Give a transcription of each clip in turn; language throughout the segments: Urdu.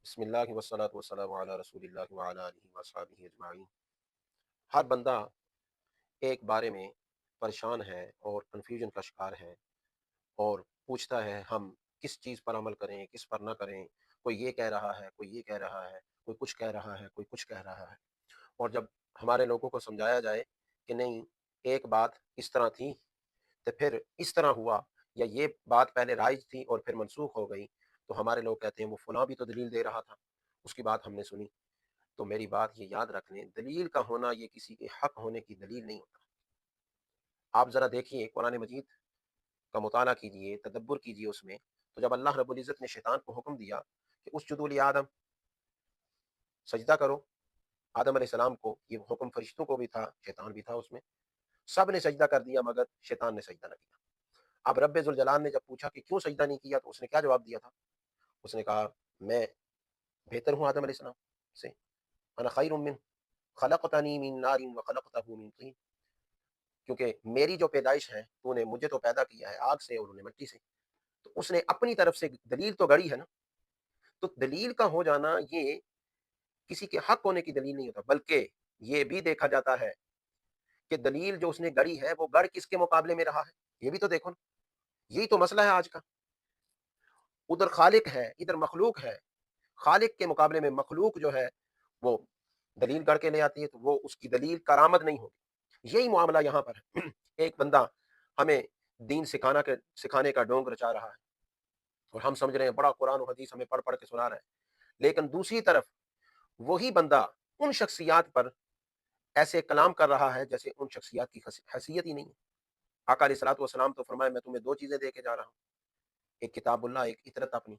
بسم اللہ والصلاۃ والسلام علی رسول اللہ وعلی آلہ وصحبہ اجمعین۔ ہر بندہ ایک بارے میں پریشان ہے اور کنفیوژن کا شکار ہے، اور پوچھتا ہے ہم کس چیز پر عمل کریں، کس پر نہ کریں۔ کوئی یہ کہہ رہا ہے، کوئی یہ کہہ رہا ہے، کوئی کچھ کہہ رہا ہے، کوئی کچھ کہہ رہا ہے۔ اور جب ہمارے لوگوں کو سمجھایا جائے کہ نہیں، ایک بات اس طرح تھی تو پھر اس طرح ہوا، یا یہ بات پہلے رائج تھی اور پھر منسوخ ہو گئی، تو ہمارے لوگ کہتے ہیں وہ فلاں بھی تو دلیل دے رہا تھا، اس کی بات ہم نے سنی۔ تو میری بات یہ یاد رکھ لیں، دلیل کا ہونا یہ کسی کے حق ہونے کی دلیل نہیں ہوتا۔ آپ ذرا دیکھیے قرآن مجید کا مطالعہ کیجئے، تدبر کیجئے اس میں، تو جب اللہ رب العزت نے شیطان کو حکم دیا کہ اسجدوا لآدم، سجدہ کرو آدم علیہ السلام کو، یہ حکم فرشتوں کو بھی تھا، شیطان بھی تھا اس میں، سب نے سجدہ کر دیا مگر شیطان نے سجدہ نہ کیا۔ اب رب ذوالجلال نے جب پوچھا کہ کیوں سجدہ نہیں کیا، تو اس نے کیا جواب دیا تھا؟ اس نے کہا میں بہتر ہوں آدم علیہ السلام سے، انا خیر من، خلقتنی من نار وخلقتہ من طین، کیونکہ میری جو پیدائش ہے، تو نے مجھے تو پیدا کیا ہے آگ سے اور انہیں مٹی سے۔ تو اس نے اپنی طرف سے دلیل تو گڑی ہے نا۔ تو دلیل کا ہو جانا یہ کسی کے حق ہونے کی دلیل نہیں ہوتا، بلکہ یہ بھی دیکھا جاتا ہے کہ دلیل جو اس نے گڑی ہے وہ گڑ کس کے مقابلے میں رہا ہے، یہ بھی تو دیکھو نا۔ یہی تو مسئلہ ہے آج کا، ادھر خالق ہے ادھر مخلوق ہے، خالق کے مقابلے میں مخلوق جو ہے وہ دلیل گڑھ کے لے آتی ہے، تو وہ اس کی دلیل کارآمد نہیں ہوگی۔ یہی معاملہ یہاں پر ہے۔ ایک بندہ ہمیں دین سکھانے کا ڈونگ رچا رہا ہے، اور ہم سمجھ رہے ہیں بڑا قرآن و حدیث ہمیں پڑھ پڑھ کے سنا رہا ہے، لیکن دوسری طرف وہی بندہ ان شخصیات پر ایسے کلام کر رہا ہے جیسے ان شخصیات کی حیثیت ہی نہیں ہے۔ آقا علیہ الصلوۃ والسلام تو فرمایا میں تمہیں دو چیزیں دے کے جا رہا ہوں، ایک کتاب اللہ، ایک اطرت اپنی،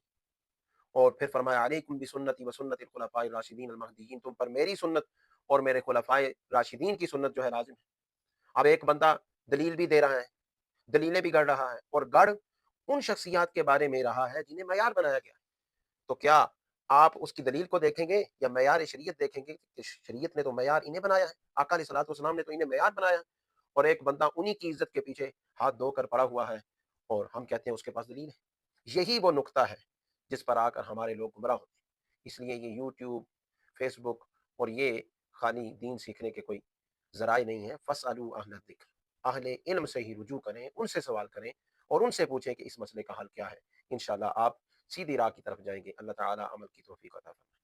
اور پھر فرمایا علیکم بسنتی وسنت الخلفاء الراشدین المہدیین، تم پر میری سنت اور میرے خلفاء راشدین کی سنت جو ہے لازم ہے۔ اب ایک بندہ دلیل بھی دے رہا ہے، دلیلیں بھی گڑھ رہا ہے، اور گڑھ ان شخصیات کے بارے میں رہا ہے جنہیں معیار بنایا گیا ہے۔ تو کیا آپ اس کی دلیل کو دیکھیں گے یا معیار شریعت دیکھیں گے کہ شریعت نے تو معیار انہیں بنایا ہے، آقا علیہ الصلوۃ والسلام نے تو انہیں معیار بنایا ہے، اور ایک بندہ انہی کی عزت کے پیچھے ہاتھ دھو کر پڑا ہوا ہے، اور ہم کہتے ہیں اس کے پاس دلیل ہے۔ یہی وہ نقطہ ہے جس پر آ کر ہمارے لوگ گمراہ ہوتے ہیں۔ اس لیے یہ یوٹیوب، فیس بک اور یہ خالی دین سیکھنے کے کوئی ذرائع نہیں ہے۔ فَاسْأَلُوا أَهْلَ الذِّكْرِ، اہل علم سے ہی رجوع کریں، ان سے سوال کریں، اور ان سے پوچھیں کہ اس مسئلے کا حل کیا ہے۔ انشاءاللہ آپ سیدھی راہ کی طرف جائیں گے۔ اللہ تعالی عمل کی توفیق عطا فرمائے۔